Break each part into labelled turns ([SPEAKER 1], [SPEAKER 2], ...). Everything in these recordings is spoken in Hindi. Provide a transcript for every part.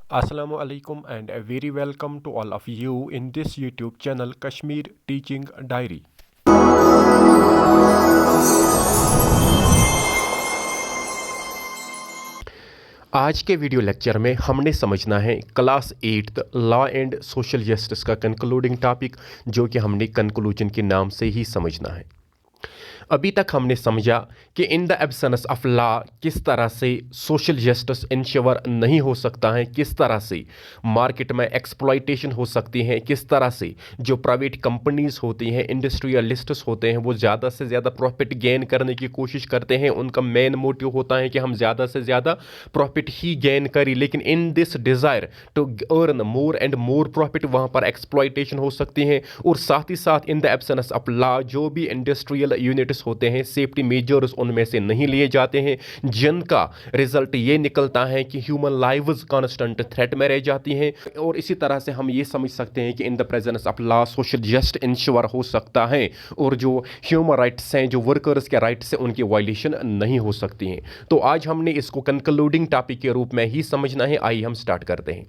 [SPEAKER 1] Assalamu alaikum and a very welcome to all of you in this YouTube channel Kashmir Teaching Diary। आज के वीडियो लेक्चर में हमने समझना है class 8 law and social justice का कंक्लूडिंग टॉपिक, जो कि हमने कंक्लूजन के नाम से ही समझना है। अभी तक हमने समझा कि in the absence of law किस तरह से सोशल जस्टिस इंश्योर नहीं हो सकता है, किस तरह से मार्केट में एक्सप्लॉयटेशन हो सकती है, किस तरह से जो प्राइवेट कंपनीज होती हैं, इंडस्ट्रियलिस्ट्स होते हैं, वो ज़्यादा से ज़्यादा प्रॉफिट गेन करने की कोशिश करते हैं। उनका मेन मोटिव होता है कि हम ज़्यादा से ज़्यादा प्रॉफिट ही गेन करें, लेकिन in this desire to earn more and more profit वहाँ पर एक्सप्लॉयटेशन हो सकती है। और साथ ही साथ in the absence of law जो भी इंडस्ट्रियल यूनिट होते हैं, सेफ्टी मेजर्स उनमें से नहीं लिए जाते हैं, जिनका रिजल्ट ये निकलता है कि ह्यूमन लाइव्स कांस्टेंट थ्रेट में रह जाती हैं। और इसी तरह से हम ये समझ सकते हैं कि in the presence of law social just ensure हो सकता है और जो ह्यूमन राइट्स हैं, जो वर्कर्स के राइट्स हैं, उनकी वायलेशन नहीं हो सकती हैं। तो आज हमने इसको कंक्लूडिंग टॉपिक के रूप में ही समझना है। आइए हम स्टार्ट करते हैं।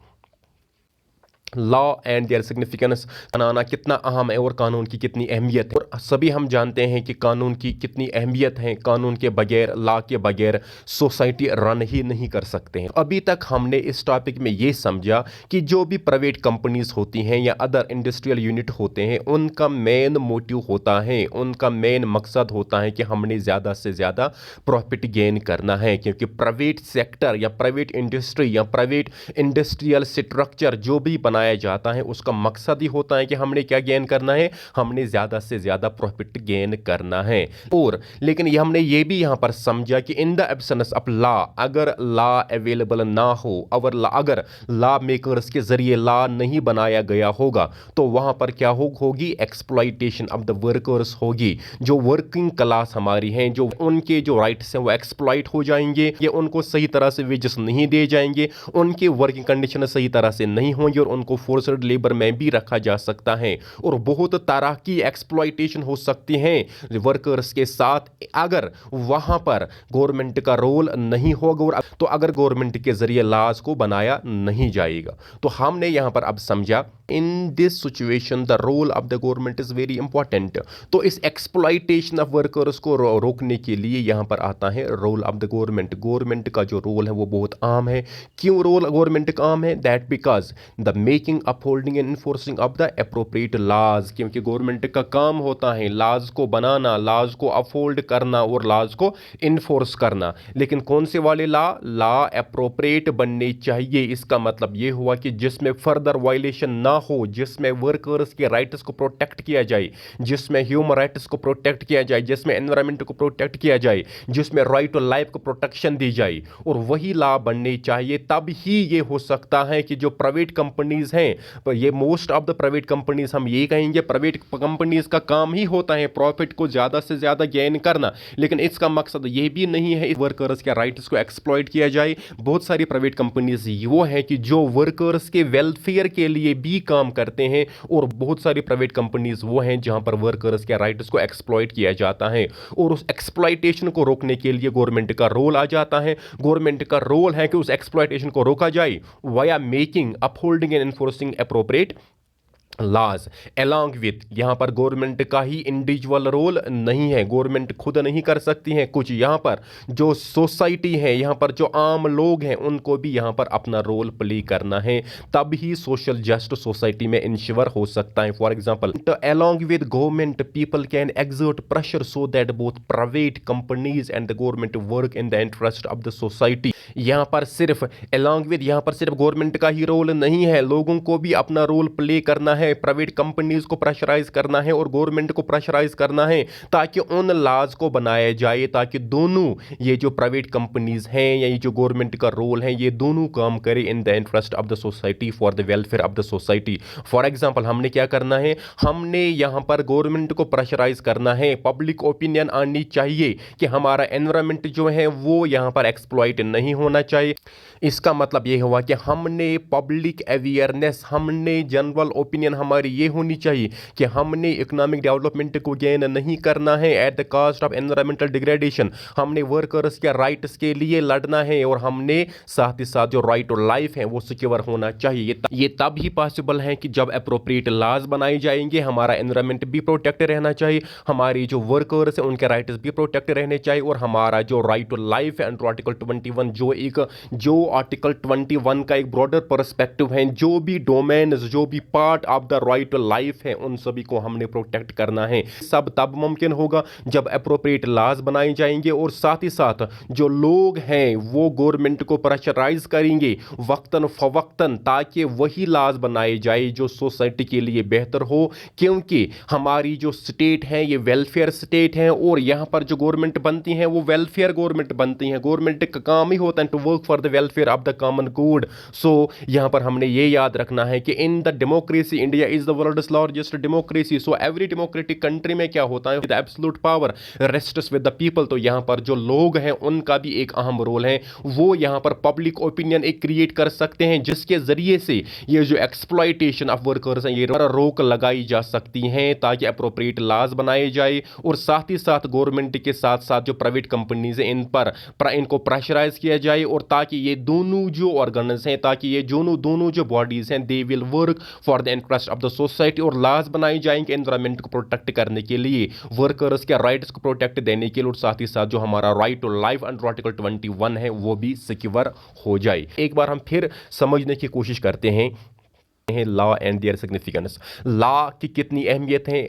[SPEAKER 1] लॉ एंड देयर सिग्निफिकेंस, बनाना कितना अहम है और कानून की कितनी अहमियत है। और सभी हम जानते हैं कि कानून की कितनी अहमियत है। कानून के बगैर, लॉ के बगैर सोसाइटी रन ही नहीं कर सकते हैं। अभी तक हमने इस टॉपिक में ये समझा कि जो भी प्राइवेट कंपनीज होती हैं या अदर इंडस्ट्रियल यूनिट होते हैं, उनका मेन मोटिव होता है, उनका मेन मकसद होता है कि हमने ज़्यादा से ज़्यादा प्रॉफिट गेन करना है। क्योंकि प्राइवेट सेक्टर या प्राइवेट इंडस्ट्री या प्राइवेट इंडस्ट्रियल स्ट्रक्चर जो भी बनाया जाता है, उसका मकसद ही होता है कि हमने क्या गेन करना है, हमने ज्यादा से ज्यादा प्रॉफिट गेन करना है। और लेकिन हमने ये भी यहां पर समझा कि in the absence of law, अगर लॉ अवेलेबल ना हो, अगर लॉ मेकर्स के जरिए लॉ नहीं बनाया गया होगा, तो वहां पर क्या होगी, एक्सप्लॉयटेशन ऑफ द वर्कर्स होगी। जो वर्किंग क्लास हमारी हैं, जो उनके जो राइट्स हैं वो एक्सप्लॉयट हो जाएंगे, या उनको सही तरह से वेजेस नहीं दिए जाएंगे, उनकी वर्किंग कंडीशन सही तरह से नहीं होंगी और उनको फोर्स्ड लेबर में भी रखा जा सकता है। और बहुत तरह की एक्सप्लॉयटेशन हो सकती है वर्कर्स के साथ, अगर वहां पर गवर्नमेंट का रोल नहीं होगा और तो अगर गवर्नमेंट के जरिए लॉज को बनाया नहीं जाएगा। तो हमने यहां पर अब समझा in this situation the role of the government is very important. तो इस एक्सप्लॉयटेशन ऑफ वर्कर्स को रोकने के लिए यहां पर आता है role of the government. Government का जो रोल है वो बहुत आम है। क्यों रोल गवर्नमेंट का आम है? That because the making, upholding and enforcing of the appropriate laws. क्योंकि गवर्नमेंट का काम होता है लॉज को बनाना, लॉज को अपहोल्ड करना और लॉज को इन्फोर्स करना। लेकिन कौन से वाले लॉ अप्रोप्रिएट बनने चाहिए। इसका मतलब यह हुआ कि जिसमें फर्दर वायलेशन ना हो, जिसमें वर्कर्स के राइट्स को प्रोटेक्ट किया जाए, जिसमें ह्यूमन राइट्स को प्रोटेक्ट किया जाए, जिसमें एनवायरनमेंट को प्रोटेक्ट किया जाए, जिसमें राइट टू लाइफ को प्रोटेक्शन दी जाए, और वही लॉ बनने चाहिए। तब ही ये हो सकता है कि जो प्राइवेट कंपनीज हैं, पर ये most of the private companies, हम ये कहेंगे प्राइवेट कंपनीज का काम ही होता है प्रॉफिट को ज़्यादा से ज़्यादा गेन करना, लेकिन इसका मकसद ये भी नहीं है वर्कर्स के राइट्स को एक्सप्लॉइट किया जाए। बहुत सारी प्राइवेट कंपनीज वो हैं कि जो वर्कर्स के वेलफेयर के लिए भी काम करते हैं, और बहुत सारी प्राइवेट कंपनीज वो हैं जहां पर वर्कर्स के राइट्स को एक्सप्लॉइट किया जाता है। और उस एक्सप्लॉइटेशन को रोकने के लिए गवर्नमेंट का रोल आ जाता है। गवर्नमेंट का रोल है कि उस एक्सप्लॉइटेशन को रोका जाए via making, upholding and enforcing appropriate laws along with. यहां पर गवर्नमेंट का ही इंडिविजुअल रोल नहीं है, गवर्नमेंट खुद नहीं कर सकती है कुछ। यहां पर जो सोसाइटी है, यहां पर जो आम लोग हैं, उनको भी यहां पर अपना रोल प्ले करना है, तब ही सोशल जस्ट सोसाइटी में इंश्योर हो सकता है। For example, along with government people can exert pressure so that both private companies and the government work in the interest of the society. यहां पर सिर्फ अलॉन्ग विद, यहां पर सिर्फ गवर्नमेंट का ही रोल नहीं है, लोगों को भी अपना रोल प्ले करना है। प्राइवेट कंपनीज को प्रेशराइज करना है और गवर्नमेंट को प्रेशराइज करना है, ताकि उन लॉज को बनाया जाए, ताकि दोनों, ये जो प्राइवेट कंपनीज हैं या ये जो गवर्नमेंट का रोल है, ये दोनों काम करें in the interest of the society, for the welfare of the society. For example, हमने क्या करना है, हमने यहां पर गवर्नमेंट को प्रेशराइज करना है। पब्लिक ओपिनियन आनी चाहिए कि हमारा एनवायरनमेंट जो है वो यहां पर एक्सप्लॉइट नहीं होना चाहिए। इसका मतलब ये हुआ कि हमने पब्लिक अवेयरनेस, हमने जनरल ओपिनियन हमारी ये होनी चाहिए कि हमने इकोनॉमिक डेवलपमेंट को गेन नहीं करना है at the cost of environmental degradation. हमने वर्कर्स के राइट्स के लिए लड़ना है और हमने साथ ही साथ जो राइट टू लाइफ है वो सिक्योर होना चाहिए। ये तब ही पॉसिबल है कि जब अप्रोप्रिएट लॉज बनाए जाएंगे, हमारा एनवायरमेंट भी प्रोटेक्ट रहना चाहिए, हमारी जो वर्कर्स हैं उनके राइट्स भी प्रोटेक्ट रहने चाहिए और हमारा जो राइट टू लाइफ है अंडर आर्टिकल 21 जो आर्टिकल 21 का एक ब्रॉडर पर्सपेक्टिव है, जो भी डोमेन्स, जो भी part of the right to life है उन सभी को हमने प्रोटेक्ट करना है। सब तब मुमकिन होगा जब अप्रोप्रिएट लॉज बनाए जाएंगे और साथ ही साथ जो लोग हैं वो गवर्नमेंट को प्रेशराइज करेंगे वक्तन फवक्तन, ताकि वही लॉज बनाए जाए जो सोसाइटी के लिए बेहतर हो। क्योंकि हमारी जो स्टेट है ये वेलफेयर स्टेट है और यहाँ पर जो गवर्नमेंट बनती है वो वेलफेयर गवर्नमेंट बनती है। गवर्नमेंट का काम ही होता है to work for the welfare of the common good. So यहाँ पर हमने ये याद रखना है कि in the democracy India is the world's largest democracy. So every democratic country में क्या होता है, the absolute power rests with the people. तो यहाँ पर जो लोग हैं उनका भी एक अहम रोल है, वो यहाँ पर पब्लिक ओपिनियन एक क्रिएट कर सकते हैं जिसके जरिए से ये जो एक्सप्लॉयटेशन ऑफ वर्कर्स हैं ये रोक लगाई जा सकती हैं, ताकि अप्रोप्रिएट लॉज बनाए जाए और साथ ही साथ गवर्नमेंट के साथ साथ जो प्राइवेट कंपनीज हैं इनको प्रेशराइज किया जाए और ताकि ये दोनों जो ऑर्गन्स हैं, ताकि ये दोनों जो बॉडीज हैं they will work for the interest of the society और लॉज बनाए जाएंगे एनवायरमेंट को प्रोटेक्ट करने के लिए, वर्कर्स के राइट्स को प्रोटेक्ट देने के लिए और साथ ही साथ जो हमारा right to life under article 21 है वो भी सिक्योर हो जाए। एक बार हम फिर समझने की कोशिश करते हैं law and their significance. Law की कितनी अहमियत है,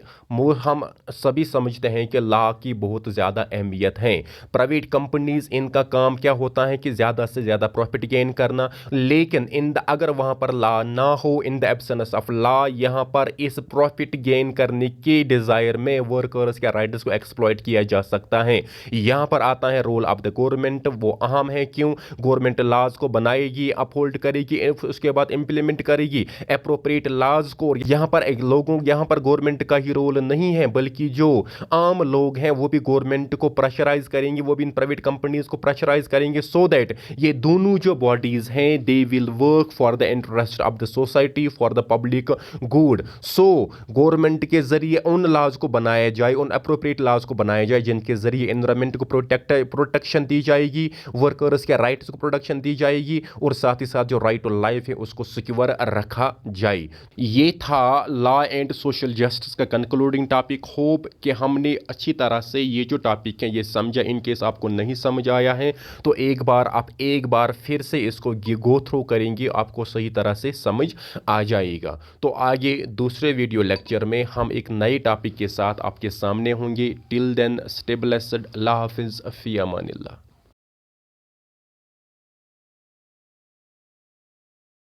[SPEAKER 1] हम सभी समझते हैं कि लॉ की बहुत ज़्यादा अहमियत है। प्राइवेट कंपनीज इनका काम क्या होता है कि ज़्यादा से ज़्यादा प्रॉफिट गेन करना, लेकिन अगर वहाँ पर लॉ ना हो, in the absence of law, यहाँ पर इस प्रॉफिट गेन करने के डिज़ायर में वर्कर्स के राइट्स को एक्सप्लॉइट किया जा सकता है। यहाँ पर आता है रोल ऑफ द गवर्नमेंट, वो अहम है। क्यों? गवर्नमेंट लॉज को बनाएगी, अपहोल्ड करेगी, उसके बाद इंप्लीमेंट करेगी एप्रोप्रिएट लॉज को। यहाँ पर गवर्नमेंट का ही रोल नहीं है, बल्कि जो आम लोग हैं वो भी गवर्नमेंट को प्रेशराइज करेंगे, वो भी इन प्राइवेट कंपनीज को प्रेशराइज करेंगे, सो दैट ये दोनों जो बॉडीज हैं they will work for the interest of the society, for the public good. So government के जरिए उन लॉज को बनाया जाए, उन अप्रोप्रिएट लॉज को बनाया जाए जिनके जरिए एनवायरमेंट को प्रोटेक्शन दी जाएगी, वर्कर्स के राइट्स को प्रोटेक्शन दी जाएगी और साथ ही साथ जो राइट टू लाइफ है उसको सिक्योर रखा जाए। ये था लॉ एंड सोशल जस्टिस का कंक्लूडिंग टॉपिक। होप कि हमने अच्छी तरह से ये जो टॉपिक है ये समझा। इन केस आपको नहीं समझ आया है तो एक बार फिर से इसको गो थ्रू करेंगे, आपको सही तरह से समझ आ जाएगा। तो आगे दूसरे वीडियो लेक्चर में हम एक नए टॉपिक के साथ आपके सामने होंगे। Till then stay blessed. अल्लाह हाफिज़, फ़ी अमानिल्लाह।